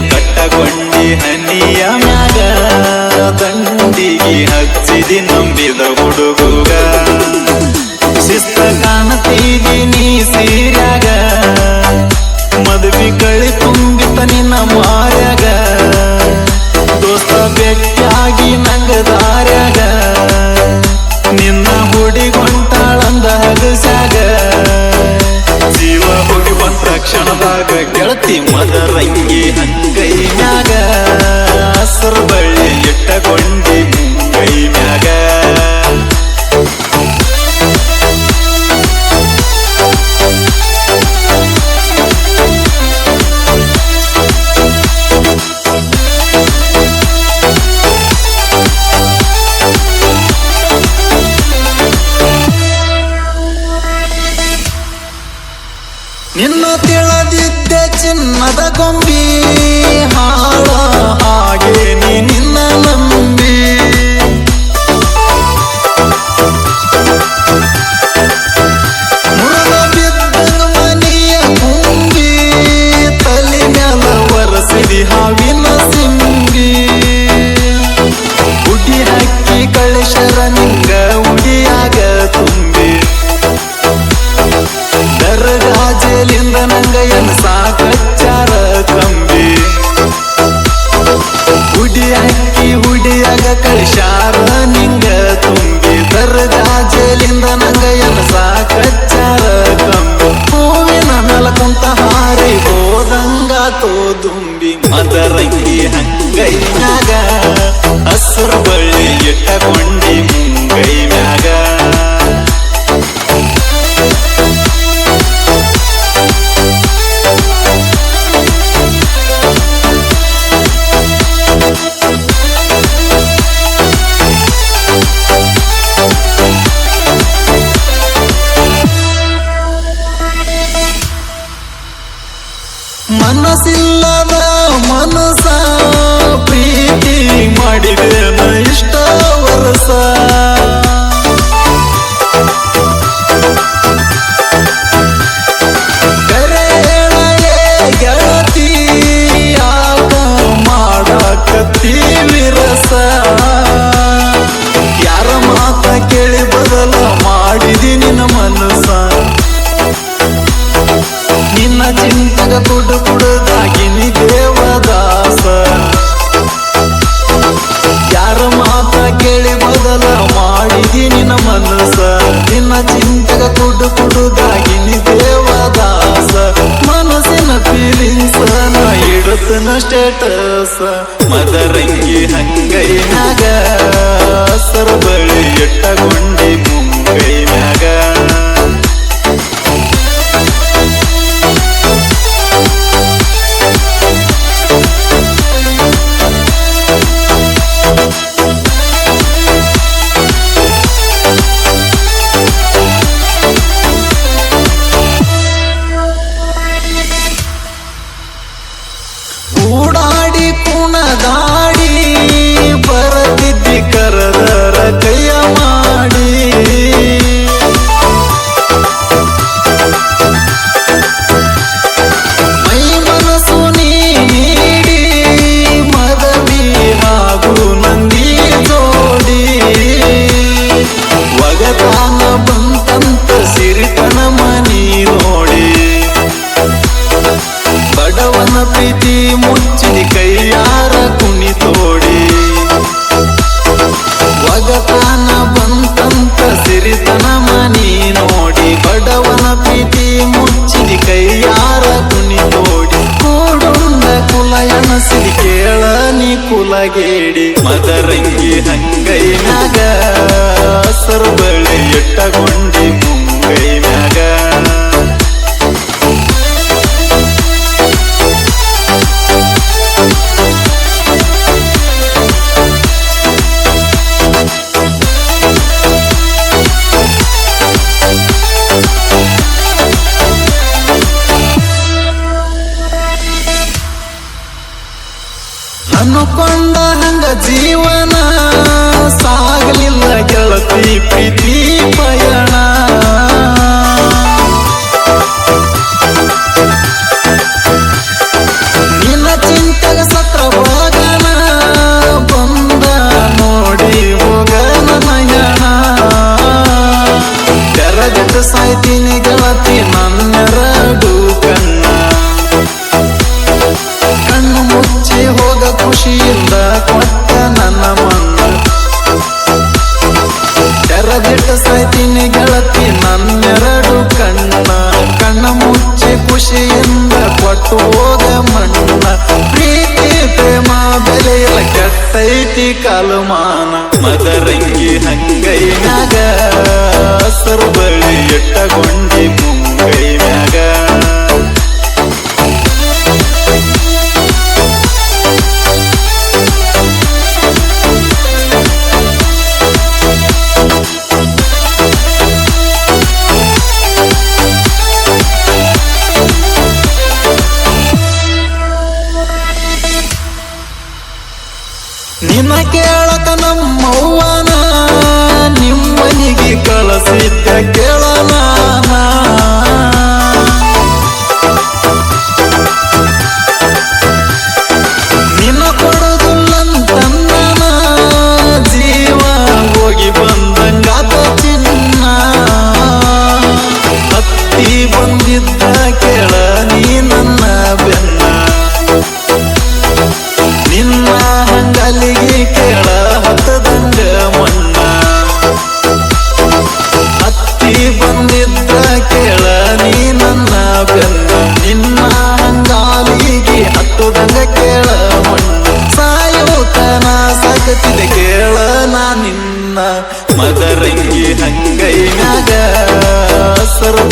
ಕಟ್ಟಕೊಂಡಿ ಹನಿಯ ಮ್ಯಾಗ ದಂಡಿಗೆ ಹಚ್ಚಿದಿ ನಂಬಿದ ಹುಡುಗುಗ ಶಿಸ್ತ ಕಾಣತೀವಿ ನೀ ಸೀರ್ಯಾಗ ಮದುವೆ ಕಳಿ ತುಂಬಿತ ನಿನ್ನ ಮಾರ್ಯಾಗ ದೋಸ್ತ ಬೆಟ್ಟಾಗಿ ನಂಗ ದಾರ್ಯಾಗ ನಿನ್ನ ಹುಡಿಗೊಂಟಾಳಂದ ಹಗಸ್ಯಾಗ ಜೀವ ಹುಡಿ ಬಂದ ಕ್ಷಣದಾಗ ಗೆಳತಿ ಮದರಂಗಿ ಹಂಗೈ ಮ್ಯಾಗ ಹಸರು ಬಳ್ಳಿ ಇಟ್ಟಕೊಂಡಿ ಮುಂಗೈ ಮ್ಯಾಗ ನಿನ್ನ ತಿಳಿದಿದ್ದೆ ಚಿನ್ನದ ಗೊಂಬಿ ಹಾಳ ಹಾಗೆ ನಿನ್ನ ನಂಬಿ ಮುರದ ಬಿದ್ದಂಗ ಮನೆಯ ಕುಂಬಿ ತಲೆ ಮ್ಯಾಲ ಒರಸಿದಿ ಹಾವಿನ ಸಿಂಬಿ ಉಡಿ ಹಾಕಿ ಕಳಿಸರ ನಿಂಗ ಉಡಿಯಾಗ ತುಂಬಿ ದರ್ಗಾಜಲಿಂದ ನಂಗ ಎನ್ಸಾಕಚ್ಚಾರ ಕಂಬಿ ಹುಡಿ ಹಾಕಿ ಹುಡಿಯಾಗ ಕಳಿಸಾರ ನಿಂಗ ತುಂಬಿ ದರ್ಗಾಜಲಿಂದ ನಂಗ ಎನ್ಸಾಕಚ್ಚಾರ ಕಂಬಿ ಹೂವಿನ ಮೇಲ ಕುಂತ ಹಾರಿ ಹೋದಂಗ ತೋದುಂಬಿ ಮದರಂಗಿ ಹಂಗೈ ಮ್ಯಾಗ ಹಸರು ಬಳ್ಳಿ ಇಟ್ಟಕೊಂಡಿ ಮುಂಗೈ ಮ್ಯಾಗ ಮನಸ್ಸಿಲ್ಲದ ಮನಸ ಪ್ರೀತಿ ಮಾಡಿದೇನ ಇಷ್ಟ ವರಸ ಕರೆಯೇ ಗೆಳತಿ ಯಾಕ ಮಾಡಕತ್ತಿ ವಿರಸ ಯಾರ ಮಾತ ಕೇಳಿ ಬದಲ ಮಾಡಿದಿ ನಿನ್ನ ಮನಸ ನಿನ್ನ ಚಿಂತಗ ಕುಡು ಕುಡುದಾಗಿನಿ ದೇವದಾಸ ಯಾರ ಮಾತ ಕೇಳಿ ಬದಲ ಮಾಡಿದಿ ನಿನ್ನ ಮನಸ ನಿನ್ನ ಚಿಂತಗ ಕುಡು ಕುಡುದಾಗಿನಿ ದೇವದಾಸ ಮನಸ್ಸಿನ ಫೀಲಿಂಗ್ಸ್ ನ ಇಡುತ್ತನ ಸ್ಟೇಟಸ್ ಮದರಂಗಿ ಹಂಗೈ ಮ್ಯಾಗ ಹಸರು ಬಳಿ ಇಟ್ಟಕೊಂಡಿ ಮುಂಗೈ ಮ್ಯಾಗ ಕೂಡಾಡಿ ಕುಣದಾಡಿ ಬರದಿದ್ದಿ ಕರದರ ಕೈಯ ಮಾಡಿ ಮೈ ಮನಸ್ಸು ನೀಡಿ ಮದವಿ ಹಾಗೂ ನಂದಿ ಜೋಡಿ ಒಗತಾನ ಬಂತಂತ ಸಿರಿತನ ಮನಿ ನೋಡಿ ಬಡವನ ಪ್ರೀತಿ ಮುಚ್ಚಿದಿ ಕೈಯಾರ ಕುಣಿ ತೋಡಿ ಒಗತಾನ ಬಂತಂತ ಸಿರಿತನ ಮನಿ ನೋಡಿ ಬಡವನ ಪ್ರೀತಿ ಮುಚ್ಚಿದಿ ಕೈಯಾರ ಕುಣಿ ತೋಡಿ ಕೂಡುಂಡ ಕುಲ ಎಣಸಿದಿ ಕೇಳ ನೀ ಕುಲಗೇಡಿ ಮದರಂಗಿ ಹಂಗೈ ಮ್ಯಾಗ ಹಸರು ಬಳಿ ಇಟ್ಟಕೊಂಡಿ ಮುಂಗೈ ಮ್ಯಾಗ ಅನ್ಕೊಂಡ ಹಂಗ ಜೀವನ ಸಾಗಲಿಲ್ಲ ಗೆಳತಿ ಪ್ರೀತಿ ಪಯಣ ನಿನ್ನ ಚಿಂತೆ ಖುಷಿಯಿಂದ ಕೊಟ್ಟ ನನ್ನ ಮಣ್ಣ ತೆರದಿಟ್ಟ ಸಾಯ್ತೀನಿ ಗೆಳತಿ ನನ್ನೆರಡು ಕಣ್ಣ ಮುಚ್ಚಿ ಖುಷಿಯಿಂದ ಕೊಟ್ಟು ಹೋದ ಮಣ್ಣ ಪ್ರೀತಿ ಪ್ರೇಮ ಬೆಲೆಯಲ್ಲ ಕೆಟ್ಟೈತಿ ಕಾಲಮಾನ ಮದರಂಗಿ ಹಂಗೈನಾಗ ಹಸರು ಬಳಿ ಎಟ್ಟಗೊಂಡಿ ಮುಂಗೈ ಮ್ಯಾಗ ನಿನ್ನ ಕೇಳಕ ನಮ್ಮವ್ವನ ನಿಮ್ಮನಿಗೆ ಕಳಸಿದ್ದ ಕೇಳನ ನಿನ್ನ ಕೊಡೋದಿಲ್ಲಂತನ್ನ ಜೀವ ಹೋಗಿ ಬಂದಂಗಾತ ಚಿನ್ನ ಹತ್ತಿ ಬಂದಿದ್ದ ಕೇಳ ನೀ ನನ್ನ ಬೆನ್ನ ನಿನ್ನ ಹಂಗಲಿಗೆ ಕೇಳ ಹತ್ತದಂಗ ಮಣ್ಣ ಹತ್ತಿ ಬಂದಿದ್ದ ಕೇಳ ನೀ ನನ್ನ ಬೆನ್ನ ನಿನ್ನ ಹಂಗಾಲಿಗೆ ಹತ್ತದಂಗ ಕೇಳ ಮಣ್ಣ ಸಾಯೋತನ ಸಾಕತಿದೆ ಕೇಳ ನಾ ನಿನ್ನ ಮದರಂಗಿ ಹಂಗೈನಾಗ ಹಸರು